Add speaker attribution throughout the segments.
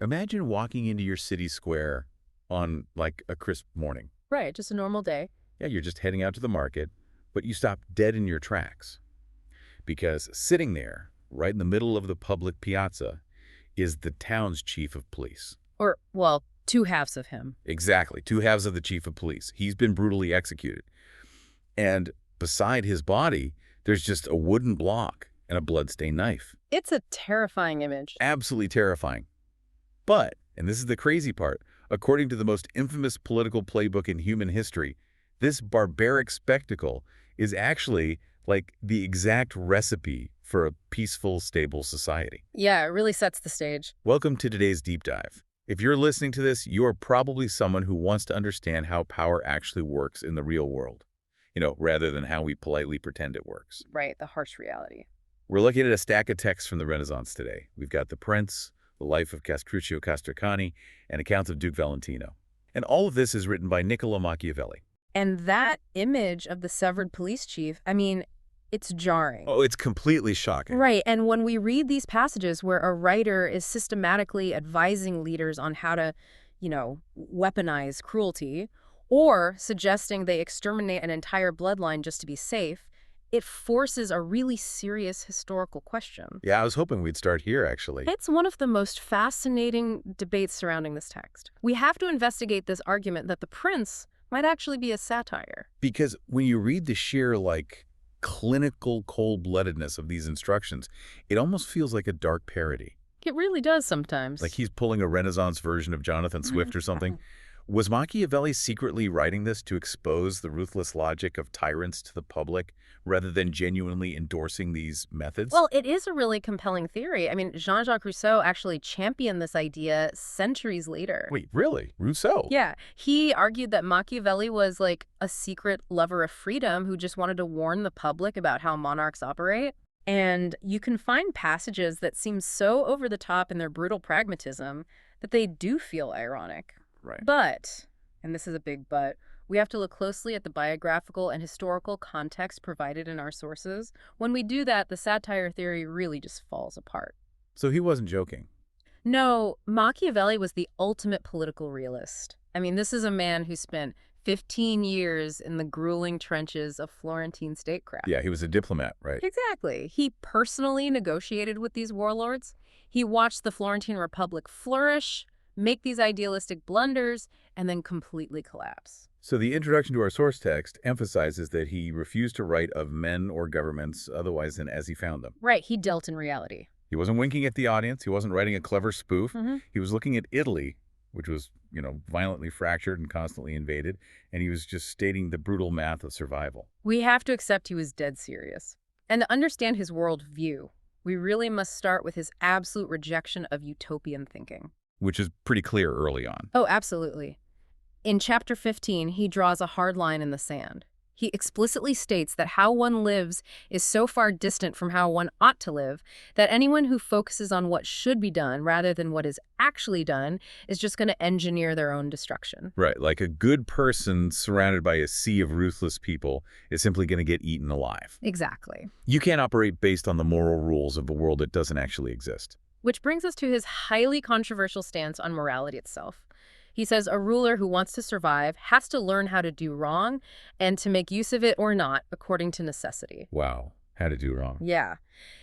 Speaker 1: Imagine walking into your city square on, like, a crisp morning.
Speaker 2: Right, just a normal day.
Speaker 1: Yeah, you're just heading out to the market, but you stop dead in your tracks because sitting there, right in the middle of the public piazza, is the town's chief of police.
Speaker 2: Or, well, two halves of him.
Speaker 1: Exactly, two halves of the chief of police. He's been brutally executed. And beside his body, there's just a wooden block and a bloodstained knife.
Speaker 2: It's a terrifying image.
Speaker 1: Absolutely terrifying. But, and this is the crazy part, according to the most infamous political playbook in human history, this barbaric spectacle is actually like the exact recipe for a peaceful, stable society.
Speaker 2: Yeah, it really sets the stage.
Speaker 1: Welcome to today's deep dive. If you're listening to this, you are probably someone who wants to understand how power actually works in the real world, rather than how we politely pretend it works.
Speaker 2: Right, the harsh reality.
Speaker 1: We're looking at a stack of texts from the Renaissance today. We've got The Prince, The Life of Castruccio Castracani, and accounts of Duke Valentino. And all of this is written by Niccolò Machiavelli.
Speaker 2: And that image of the severed police chief, it's jarring.
Speaker 1: Oh, it's completely shocking.
Speaker 2: Right, and when we read these passages where a writer is systematically advising leaders on how to, weaponize cruelty, or suggesting they exterminate an entire bloodline just to be safe, it forces a really serious historical question.
Speaker 1: Yeah, I was hoping we'd start here, actually.
Speaker 2: It's one of the most fascinating debates surrounding this text. We have to investigate this argument that the prince might actually be a satire.
Speaker 1: Because when you read the sheer, clinical cold-bloodedness of these instructions, it almost feels like a dark parody.
Speaker 2: It really does sometimes.
Speaker 1: Like he's pulling a Renaissance version of Jonathan Swift or something. Was Machiavelli secretly writing this to expose the ruthless logic of tyrants to the public rather than genuinely endorsing these methods?
Speaker 2: Well, it is a really compelling theory. Jean-Jacques Rousseau actually championed this idea centuries later.
Speaker 1: Wait, really? Rousseau?
Speaker 2: Yeah. He argued that Machiavelli was like a secret lover of freedom who just wanted to warn the public about how monarchs operate. And you can find passages that seem so over the top in their brutal pragmatism that they do feel ironic.
Speaker 1: Right.
Speaker 2: But, and this is a big but, we have to look closely at the biographical and historical context provided in our sources. When we do that, the satire theory really just falls apart.
Speaker 1: So he wasn't joking.
Speaker 2: No, Machiavelli was the ultimate political realist. This is a man who spent 15 years in the grueling trenches of Florentine statecraft.
Speaker 1: Yeah, he was a diplomat, right?
Speaker 2: Exactly. He personally negotiated with these warlords. He watched the Florentine Republic flourish, make these idealistic blunders, and then completely collapse.
Speaker 1: So the introduction to our source text emphasizes that he refused to write of men or governments otherwise than as he found them.
Speaker 2: Right, he dealt in reality.
Speaker 1: He wasn't winking at the audience. He wasn't writing a clever spoof. He was looking at Italy, which was, violently fractured and constantly invaded, and he was just stating the brutal math of survival.
Speaker 2: We have to accept he was dead serious. And to understand his worldview, we really must start with his absolute rejection of utopian thinking.
Speaker 1: Which is pretty clear early on.
Speaker 2: Oh, absolutely. In chapter 15, he draws a hard line in the sand. He explicitly states that how one lives is so far distant from how one ought to live that anyone who focuses on what should be done rather than what is actually done is just going to engineer their own destruction.
Speaker 1: Right, like a good person surrounded by a sea of ruthless people is simply going to get eaten alive.
Speaker 2: Exactly.
Speaker 1: You can't operate based on the moral rules of a world that doesn't actually exist.
Speaker 2: Which brings us to his highly controversial stance on morality itself. He says a ruler who wants to survive has to learn how to do wrong and to make use of it or not according to necessity.
Speaker 1: Wow, how to do wrong.
Speaker 2: Yeah.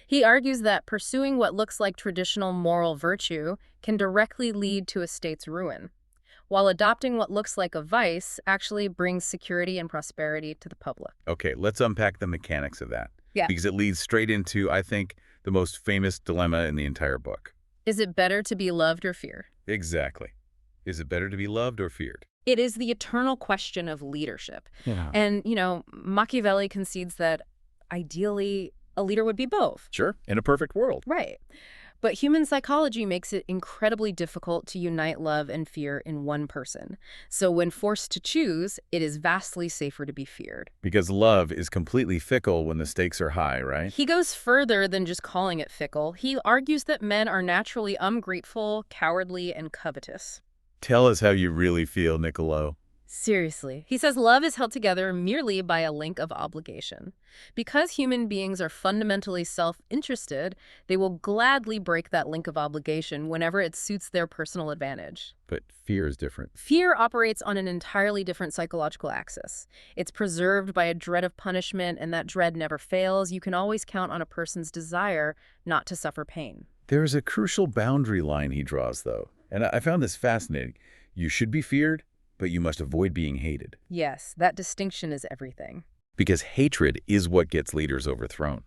Speaker 2: He argues that pursuing what looks like traditional moral virtue can directly lead to a state's ruin, while adopting what looks like a vice actually brings security and prosperity to the public.
Speaker 1: Okay, let's unpack the mechanics of that.
Speaker 2: Yeah.
Speaker 1: Because it leads straight into, I think, the most famous dilemma in the entire book.
Speaker 2: Is it better to be loved or feared?
Speaker 1: Exactly. Is it better to be loved or feared?
Speaker 2: It is the eternal question of leadership.
Speaker 1: Yeah.
Speaker 2: And, Machiavelli concedes that ideally a leader would be both.
Speaker 1: Sure, in a perfect world.
Speaker 2: Right. But human psychology makes it incredibly difficult to unite love and fear in one person. So when forced to choose, it is vastly safer to be feared.
Speaker 1: Because love is completely fickle when the stakes are high, right?
Speaker 2: He goes further than just calling it fickle. He argues that men are naturally ungrateful, cowardly, and covetous.
Speaker 1: Tell us how you really feel, Niccolò.
Speaker 2: Seriously. He says love is held together merely by a link of obligation. Because human beings are fundamentally self-interested, they will gladly break that link of obligation whenever it suits their personal advantage.
Speaker 1: But fear is different.
Speaker 2: Fear operates on an entirely different psychological axis. It's preserved by a dread of punishment, and that dread never fails. You can always count on a person's desire not to suffer pain.
Speaker 1: There's a crucial boundary line he draws, though, and I found this fascinating. You should be feared, but you must avoid being hated.
Speaker 2: Yes, that distinction is everything.
Speaker 1: Because hatred is what gets leaders overthrown.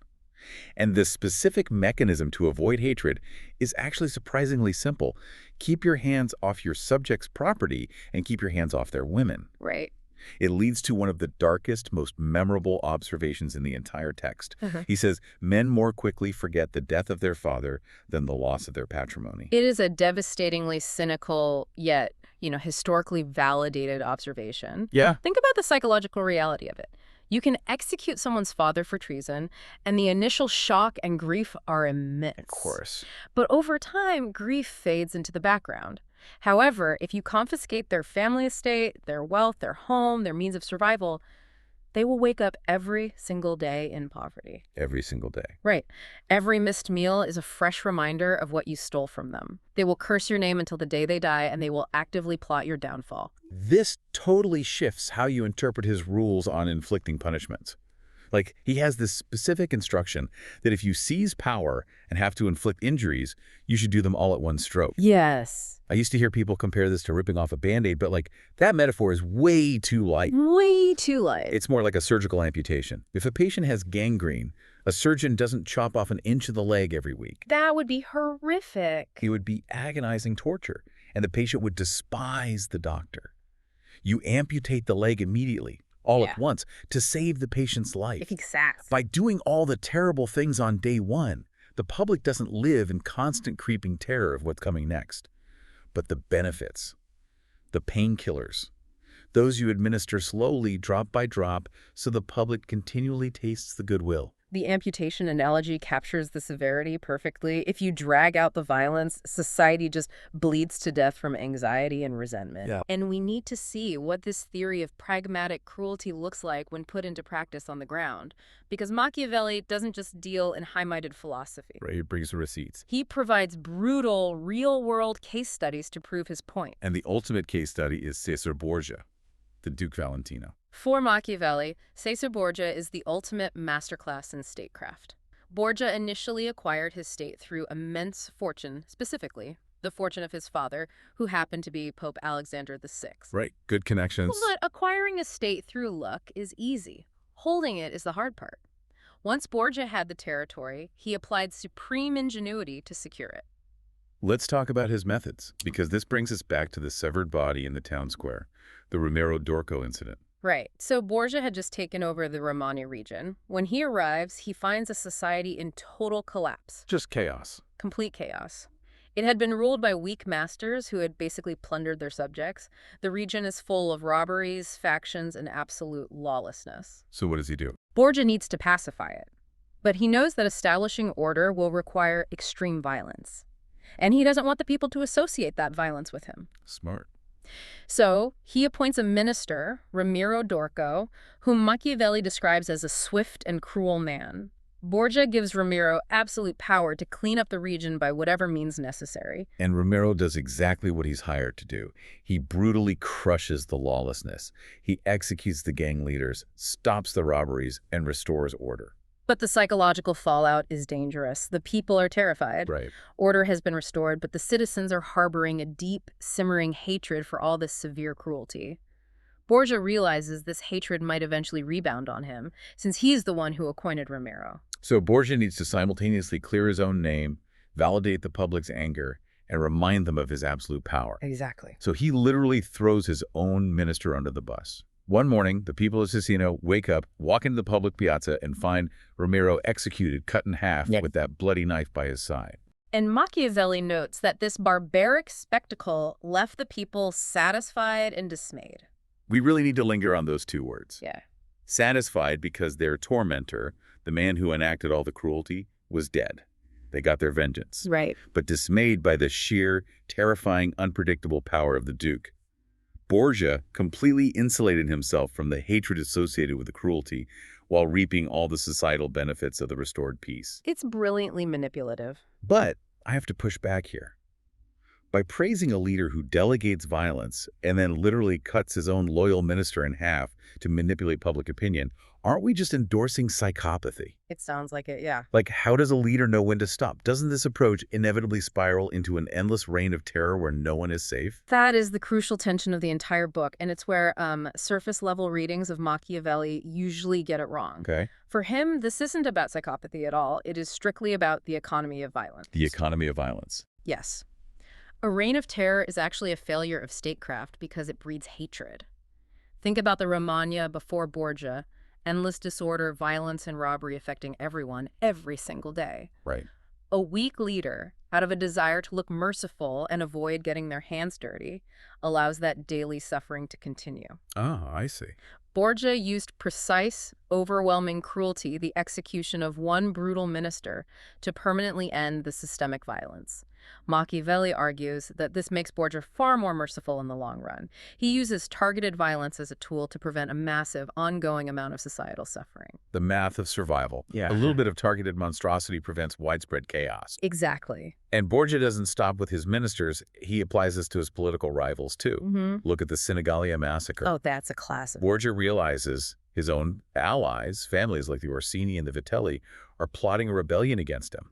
Speaker 1: And the specific mechanism to avoid hatred is actually surprisingly simple. Keep your hands off your subjects' property and keep your hands off their women.
Speaker 2: Right.
Speaker 1: It leads to one of the darkest, most memorable observations in the entire text. He says, men more quickly forget the death of their father than the loss of their patrimony.
Speaker 2: It is a devastatingly cynical, yet, historically validated observation.
Speaker 1: Yeah.
Speaker 2: Think about the psychological reality of it. You can execute someone's father for treason, and the initial shock and grief are immense.
Speaker 1: Of course.
Speaker 2: But over time, grief fades into the background. However, if you confiscate their family estate, their wealth, their home, their means of survival, they will wake up every single day in poverty.
Speaker 1: Every single day.
Speaker 2: Right. Every missed meal is a fresh reminder of what you stole from them. They will curse your name until the day they die, and they will actively plot your downfall.
Speaker 1: This totally shifts how you interpret his rules on inflicting punishments. Like, he has this specific instruction that if you seize power and have to inflict injuries, you should do them all at one stroke.
Speaker 2: Yes.
Speaker 1: I used to hear people compare this to ripping off a Band-Aid, but that metaphor is way too light.
Speaker 2: Way too light.
Speaker 1: It's more like a surgical amputation. If a patient has gangrene, a surgeon doesn't chop off an inch of the leg every week.
Speaker 2: That would be horrific.
Speaker 1: It would be agonizing torture, and the patient would despise the doctor. You amputate the leg immediately, all at once, to save the patient's life.
Speaker 2: Exactly.
Speaker 1: By doing all the terrible things on day one, the public doesn't live in constant creeping terror of what's coming next. But the benefits, the painkillers, those you administer slowly, drop by drop, so the public continually tastes the goodwill.
Speaker 2: The amputation analogy captures the severity perfectly. If you drag out the violence, society just bleeds to death from anxiety and resentment.
Speaker 1: Yeah.
Speaker 2: And we need to see what this theory of pragmatic cruelty looks like when put into practice on the ground. Because Machiavelli doesn't just deal in high-minded philosophy.
Speaker 1: Right, it brings the receipts.
Speaker 2: He provides brutal, real-world case studies to prove his point.
Speaker 1: And the ultimate case study is Cesare Borgia, the Duke Valentino.
Speaker 2: For Machiavelli, Cesare Borgia is the ultimate masterclass in statecraft. Borgia initially acquired his state through immense fortune, specifically the fortune of his father, who happened to be Pope Alexander VI.
Speaker 1: Right, good connections.
Speaker 2: But acquiring a state through luck is easy. Holding it is the hard part. Once Borgia had the territory, he applied supreme ingenuity to secure it.
Speaker 1: Let's talk about his methods, because this brings us back to the severed body in the town square, the Romero d'Orco incident.
Speaker 2: Right. So Borgia had just taken over the Romani region. When he arrives, he finds a society in total collapse.
Speaker 1: Just chaos.
Speaker 2: Complete chaos. It had been ruled by weak masters who had basically plundered their subjects. The region is full of robberies, factions, and absolute lawlessness.
Speaker 1: So what does he do?
Speaker 2: Borgia needs to pacify it. But he knows that establishing order will require extreme violence. And he doesn't want the people to associate that violence with him.
Speaker 1: Smart.
Speaker 2: So he appoints a minister, Ramiro d'Orco, whom Machiavelli describes as a swift and cruel man. Borgia gives Ramiro absolute power to clean up the region by whatever means necessary.
Speaker 1: And Ramiro does exactly what he's hired to do. He brutally crushes the lawlessness. He executes the gang leaders, stops the robberies, and restores order.
Speaker 2: But the psychological fallout is dangerous. The people are terrified.
Speaker 1: Right.
Speaker 2: Order has been restored, but the citizens are harboring a deep, simmering hatred for all this severe cruelty. Borgia realizes this hatred might eventually rebound on him, since he's the one who appointed Ramiro.
Speaker 1: So Borgia needs to simultaneously clear his own name, validate the public's anger, and remind them of his absolute power.
Speaker 2: Exactly.
Speaker 1: So he literally throws his own minister under the bus. One morning, the people of Cesena wake up, walk into the public piazza, and find Ramiro executed, cut in half, with that bloody knife by his side.
Speaker 2: And Machiavelli notes that this barbaric spectacle left the people satisfied and dismayed.
Speaker 1: We really need to linger on those two words.
Speaker 2: Yeah.
Speaker 1: Satisfied because their tormentor, the man who enacted all the cruelty, was dead. They got their vengeance.
Speaker 2: Right.
Speaker 1: But dismayed by the sheer, terrifying, unpredictable power of the Duke. Borgia completely insulated himself from the hatred associated with the cruelty while reaping all the societal benefits of the restored peace.
Speaker 2: It's brilliantly manipulative.
Speaker 1: But I have to push back here. By praising a leader who delegates violence and then literally cuts his own loyal minister in half to manipulate public opinion, aren't we just endorsing psychopathy?
Speaker 2: It sounds like it, yeah.
Speaker 1: Like, how does a leader know when to stop? Doesn't this approach inevitably spiral into an endless reign of terror where no one is safe?
Speaker 2: That is the crucial tension of the entire book, and it's where surface-level readings of Machiavelli usually get it wrong.
Speaker 1: Okay.
Speaker 2: For him, this isn't about psychopathy at all. It is strictly about the economy of violence.
Speaker 1: The economy of violence.
Speaker 2: Yes. A reign of terror is actually a failure of statecraft because it breeds hatred. Think about the Romagna before Borgia. Endless disorder, violence, and robbery affecting everyone every single day.
Speaker 1: Right.
Speaker 2: A weak leader, out of a desire to look merciful and avoid getting their hands dirty, allows that daily suffering to continue.
Speaker 1: Oh, I see.
Speaker 2: Borgia used precise, overwhelming cruelty, the execution of one brutal minister, to permanently end the systemic violence. Machiavelli argues that this makes Borgia far more merciful in the long run. He uses targeted violence as a tool to prevent a massive, ongoing amount of societal suffering.
Speaker 1: The math of survival.
Speaker 3: Yeah.
Speaker 1: A little bit of targeted monstrosity prevents widespread chaos.
Speaker 2: Exactly.
Speaker 1: And Borgia doesn't stop with his ministers. He applies this to his political rivals, too. Look at the Senigallia massacre.
Speaker 2: Oh, that's a classic.
Speaker 1: Borgia realizes his own allies, families like the Orsini and the Vitelli, are plotting a rebellion against him.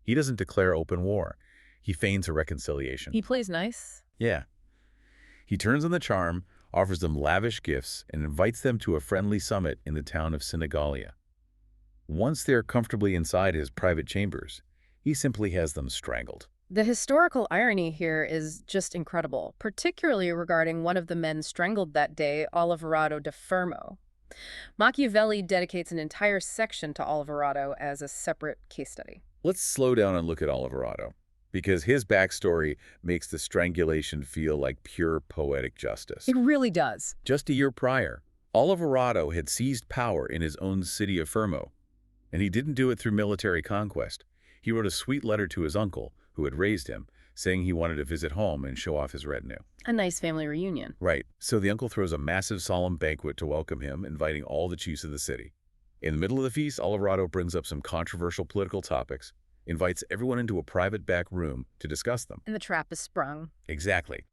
Speaker 1: He doesn't declare open war. He feigns a reconciliation.
Speaker 2: He plays nice.
Speaker 1: Yeah. He turns on the charm, offers them lavish gifts, and invites them to a friendly summit in the town of Senigallia. Once they're comfortably inside his private chambers, he simply has them strangled.
Speaker 2: The historical irony here is just incredible, particularly regarding one of the men strangled that day, Oliverado da Fermo. Machiavelli dedicates an entire section to Oliverado as a separate case study.
Speaker 1: Let's slow down and look at Oliverado, because his backstory makes the strangulation feel like pure poetic justice.
Speaker 2: It really does.
Speaker 1: Just a year prior, Oliverado had seized power in his own city of Fermo, and he didn't do it through military conquest. He wrote a sweet letter to his uncle, who had raised him, saying he wanted to visit home and show off his retinue.
Speaker 2: A nice family reunion.
Speaker 1: Right, so the uncle throws a massive solemn banquet to welcome him, inviting all the chiefs of the city. In the middle of the feast, Oliverado brings up some controversial political topics, invites everyone into a private back room to discuss them.
Speaker 2: And the trap is sprung.
Speaker 1: Exactly.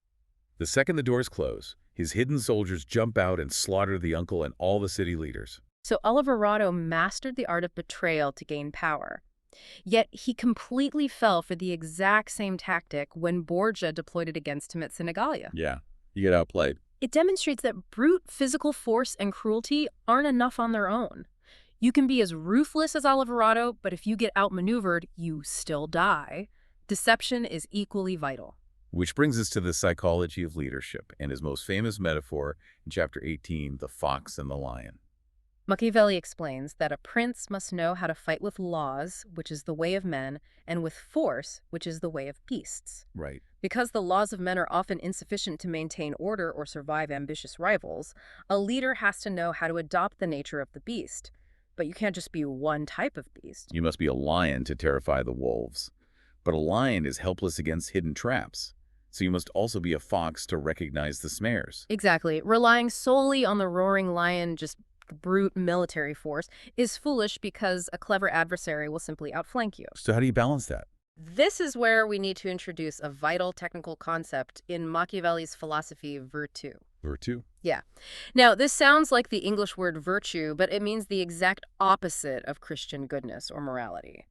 Speaker 1: The second the doors close, his hidden soldiers jump out and slaughter the uncle and all the city leaders.
Speaker 2: So Oliverado mastered the art of betrayal to gain power. Yet he completely fell for the exact same tactic when Borgia deployed it against him at Senigallia.
Speaker 1: Yeah, you get outplayed.
Speaker 2: It demonstrates that brute physical force and cruelty aren't enough on their own. You can be as ruthless as Oliverado, but if you get outmaneuvered, you still die. Deception is equally vital.
Speaker 1: Which brings us to the psychology of leadership and his most famous metaphor in Chapter 18, the fox and the lion.
Speaker 2: Machiavelli explains that a prince must know how to fight with laws, which is the way of men, and with force, which is the way of beasts.
Speaker 1: Right.
Speaker 2: Because the laws of men are often insufficient to maintain order or survive ambitious rivals, a leader has to know how to adopt the nature of the beast. But you can't just be one type of beast.
Speaker 1: You must be a lion to terrify the wolves. But a lion is helpless against hidden traps. So you must also be a fox to recognize the snares.
Speaker 2: Exactly. Relying solely on the roaring lion, just brute military force, is foolish because a clever adversary will simply outflank you.
Speaker 1: So how do you balance that?
Speaker 2: This is where we need to introduce a vital technical concept in Machiavelli's philosophy, virtù.
Speaker 1: Virtue?
Speaker 2: Yeah. Now, this sounds like the English word virtue, but it means the exact opposite of Christian goodness or morality.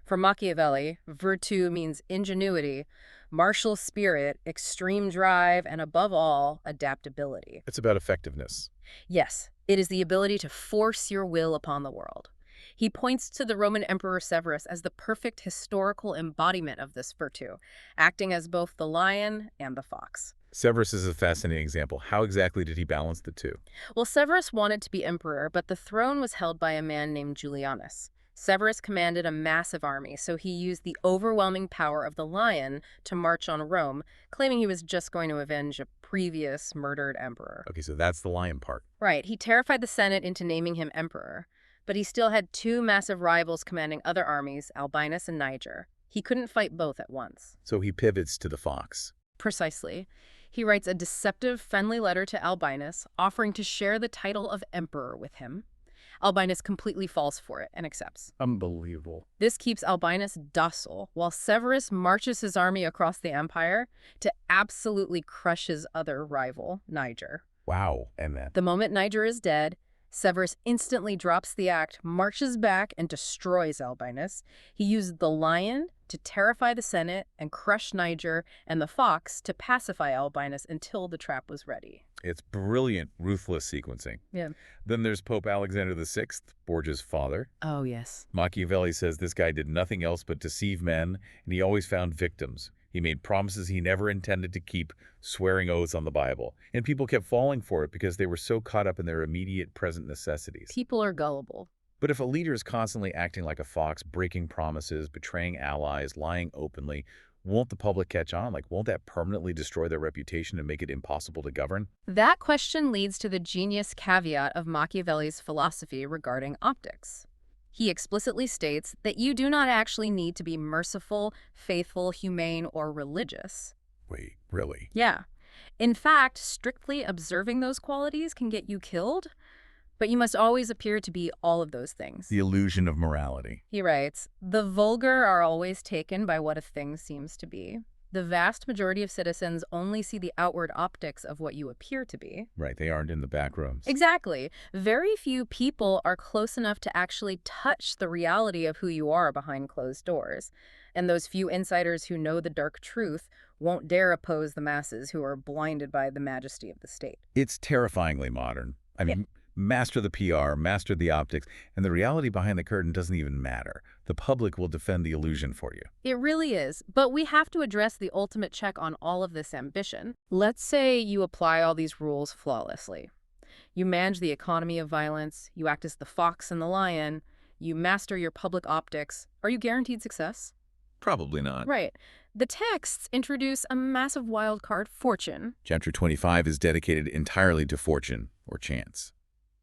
Speaker 2: For Machiavelli, virtue means ingenuity, martial spirit, extreme drive, and above all, adaptability.
Speaker 1: It's about effectiveness.
Speaker 2: Yes, it is the ability to force your will upon the world. He points to the Roman Emperor Severus as the perfect historical embodiment of this virtue, acting as both the lion and the fox.
Speaker 1: Severus is a fascinating example. How exactly did he balance the two?
Speaker 2: Well, Severus wanted to be emperor, but the throne was held by a man named Julianus. Severus commanded a massive army, so he used the overwhelming power of the lion to march on Rome, claiming he was just going to avenge a previous murdered emperor.
Speaker 1: Okay, so that's the lion part.
Speaker 2: Right, he terrified the Senate into naming him emperor, but he still had two massive rivals commanding other armies, Albinus and Niger. He couldn't fight both at once.
Speaker 1: So he pivots to the fox.
Speaker 2: Precisely. He writes a deceptive, friendly letter to Albinus, offering to share the title of emperor with him. Albinus completely falls for it and accepts.
Speaker 1: Unbelievable.
Speaker 2: This keeps Albinus docile, while Severus marches his army across the empire to absolutely crush his other rival, Niger.
Speaker 1: Wow. And then?
Speaker 2: The moment Niger is dead, Severus instantly drops the act, marches back, and destroys Albinus. He used the lion to terrify the Senate and crush Niger, and the fox to pacify Albinus until the trap was ready.
Speaker 1: It's brilliant, ruthless sequencing.
Speaker 2: Yeah.
Speaker 1: Then there's Pope Alexander VI, Borgia's father.
Speaker 2: Oh, yes.
Speaker 1: Machiavelli says this guy did nothing else but deceive men, and he always found victims. He made promises he never intended to keep, swearing oaths on the Bible. And people kept falling for it because they were so caught up in their immediate present necessities.
Speaker 2: People are gullible.
Speaker 1: But if a leader is constantly acting like a fox, breaking promises, betraying allies, lying openly, won't the public catch on? Like, won't that permanently destroy their reputation and make it impossible to govern?
Speaker 2: That question leads to the genius caveat of Machiavelli's philosophy regarding optics. He explicitly states that you do not actually need to be merciful, faithful, humane, or religious.
Speaker 1: Wait, really?
Speaker 2: Yeah. In fact, strictly observing those qualities can get you killed, but you must always appear to be all of those things.
Speaker 1: The illusion of morality.
Speaker 2: He writes, the vulgar are always taken by what a thing seems to be. The vast majority of citizens only see the outward optics of what you appear to be.
Speaker 1: Right, they aren't in the back rooms.
Speaker 2: Exactly. Very few people are close enough to actually touch the reality of who you are behind closed doors. And those few insiders who know the dark truth won't dare oppose the masses who are blinded by the majesty of the state.
Speaker 1: It's terrifyingly modern. I mean, master the PR, master the optics, and the reality behind the curtain doesn't even matter. The public will defend the illusion for you.
Speaker 2: It really is, but we have to address the ultimate check on all of this ambition. Let's say you apply all these rules flawlessly. You manage the economy of violence, you act as the fox and the lion, you master your public optics. Are you guaranteed success?
Speaker 1: Probably not.
Speaker 2: Right. The texts introduce a massive wild card, fortune.
Speaker 1: Chapter 25 is dedicated entirely to fortune, or chance.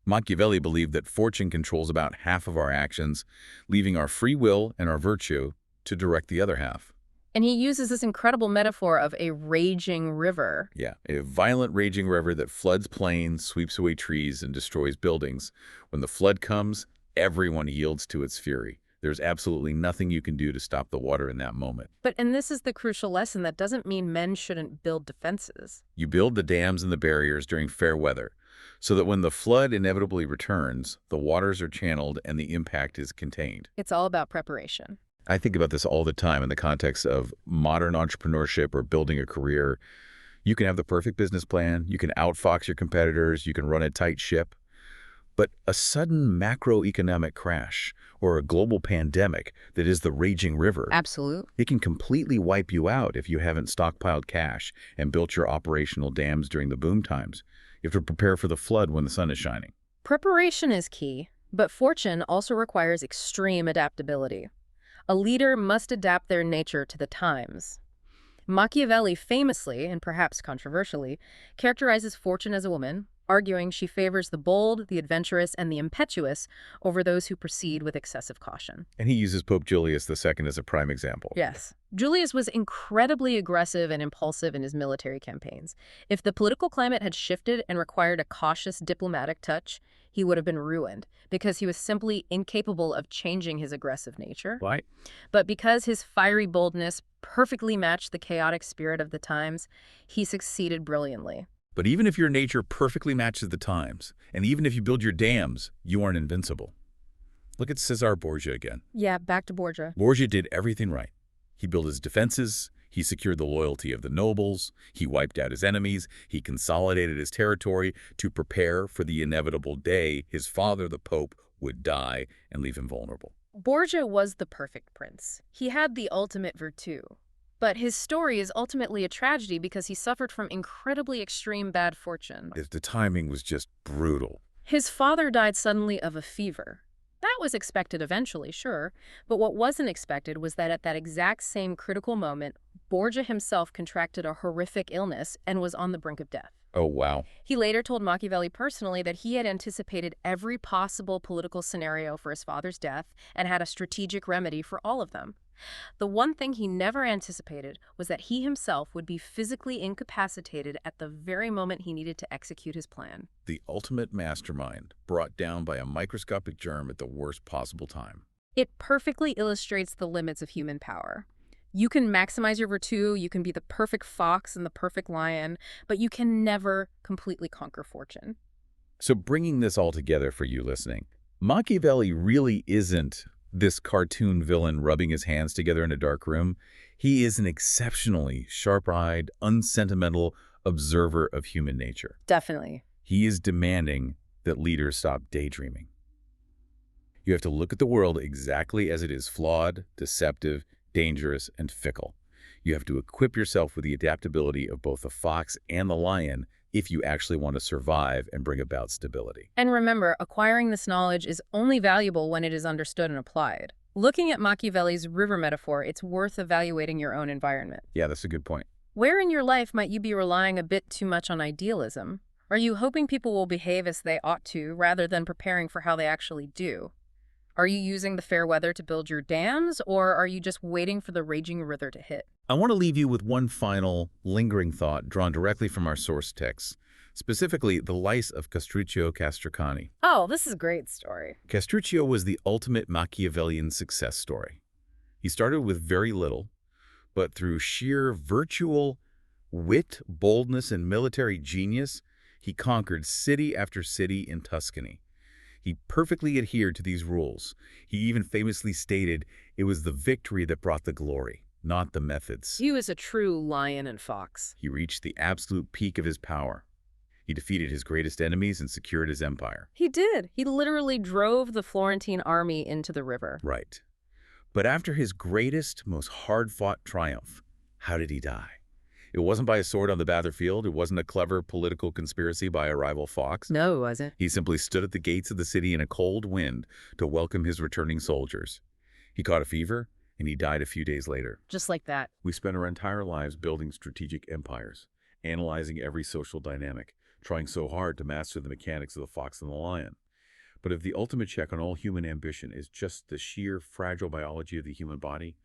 Speaker 1: Machiavelli believed that fortune controls about half of our actions, leaving our free will and our virtue to direct the other half.
Speaker 2: And he uses this incredible metaphor of a raging river.
Speaker 1: Yeah, a violent raging river that floods plains, sweeps away trees, and destroys buildings. When the flood comes, everyone yields to its fury. There's absolutely nothing you can do to stop the water in that moment.
Speaker 2: And this is the crucial lesson. That doesn't mean men shouldn't build defenses.
Speaker 1: You build the dams and the barriers during fair weather, so that when the flood inevitably returns, the waters are channeled and the impact is contained.
Speaker 2: It's all about preparation.
Speaker 1: I think about this all the time in the context of modern entrepreneurship or building a career. You can have the perfect business plan, you can outfox your competitors, you can run a tight ship, but a sudden macroeconomic crash or a global pandemic that is the raging river,
Speaker 2: Absolute.
Speaker 1: it can completely wipe you out if you haven't stockpiled cash and built your operational dams during the boom times. You have to prepare for the flood when the sun is shining.
Speaker 2: Preparation is key, but fortune also requires extreme adaptability. A leader must adapt their nature to the times. Machiavelli famously, and perhaps controversially, characterizes fortune as a woman, arguing she favors the bold, the adventurous, and the impetuous over those who proceed with excessive caution.
Speaker 1: And he uses Pope Julius II as a prime example.
Speaker 2: Yes. Julius was incredibly aggressive and impulsive in his military campaigns. If the political climate had shifted and required a cautious diplomatic touch, he would have been ruined because he was simply incapable of changing his aggressive nature.
Speaker 1: Why?
Speaker 2: But because his fiery boldness perfectly matched the chaotic spirit of the times, he succeeded brilliantly.
Speaker 1: But even if your nature perfectly matches the times, and even if you build your dams, you aren't invincible. Look at Cesare Borgia again.
Speaker 2: Yeah, back to Borgia.
Speaker 1: Borgia did everything right. He built his defenses, he secured the loyalty of the nobles, he wiped out his enemies, he consolidated his territory to prepare for the inevitable day his father, the Pope, would die and leave him vulnerable.
Speaker 2: Borgia was the perfect prince. He had the ultimate virtue. But his story is ultimately a tragedy because he suffered from incredibly extreme bad fortune.
Speaker 1: The timing was just brutal.
Speaker 2: His father died suddenly of a fever. That was expected eventually, sure, but what wasn't expected was that at that exact same critical moment, Borgia himself contracted a horrific illness and was on the brink of death.
Speaker 1: Oh, wow.
Speaker 2: He later told Machiavelli personally that he had anticipated every possible political scenario for his father's death and had a strategic remedy for all of them. The one thing he never anticipated was that he himself would be physically incapacitated at the very moment he needed to execute his plan.
Speaker 1: The ultimate mastermind, brought down by a microscopic germ at the worst possible time.
Speaker 2: It perfectly illustrates the limits of human power. You can maximize your virtue, you can be the perfect fox and the perfect lion, but you can never completely conquer fortune.
Speaker 1: So bringing this all together for you listening, Machiavelli really isn't this cartoon villain rubbing his hands together in a dark room. He is an exceptionally sharp-eyed, unsentimental observer of human nature.
Speaker 2: Definitely.
Speaker 1: He is demanding that leaders stop daydreaming. You have to look at the world exactly as it is: flawed, deceptive, dangerous, and fickle. You have to equip yourself with the adaptability of both the fox and the lion if you actually want to survive and bring about stability.
Speaker 2: And remember, acquiring this knowledge is only valuable when it is understood and applied. Looking at Machiavelli's river metaphor, it's worth evaluating your own environment.
Speaker 1: Yeah, that's a good point.
Speaker 2: Where in your life might you be relying a bit too much on idealism? Are you hoping people will behave as they ought to rather than preparing for how they actually do? Are you using the fair weather to build your dams, or are you just waiting for the raging river to hit?
Speaker 1: I want to leave you with one final, lingering thought drawn directly from our source texts, specifically the life of Castruccio Castracani.
Speaker 2: Oh, this is a great story.
Speaker 1: Castruccio was the ultimate Machiavellian success story. He started with very little, but through sheer virtual wit, boldness, and military genius, he conquered city after city in Tuscany. He perfectly adhered to these rules. He even famously stated it was the victory that brought the glory, not the methods.
Speaker 2: He was a true lion and fox.
Speaker 1: He reached the absolute peak of his power. He defeated his greatest enemies and secured his empire.
Speaker 2: He did. He literally drove the Florentine army into the river.
Speaker 1: Right. But after his greatest, most hard-fought triumph, how did he die? It wasn't by a sword on the battlefield. It wasn't a clever political conspiracy by a rival fox.
Speaker 2: No, it wasn't.
Speaker 1: He simply stood at the gates of the city in a cold wind to welcome his returning soldiers. He caught a fever, and he died a few days later.
Speaker 2: Just like that.
Speaker 1: We spent our entire lives building strategic empires, analyzing every social dynamic, trying so hard to master the mechanics of the fox and the lion. But if the ultimate check on all human ambition is just the sheer fragile biology of the human body,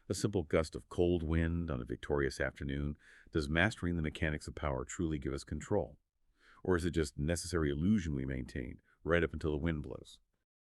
Speaker 1: a simple gust of cold wind on a victorious afternoon, does mastering the mechanics of power truly give us control? Or is it just necessary illusion we maintain right up until the wind blows?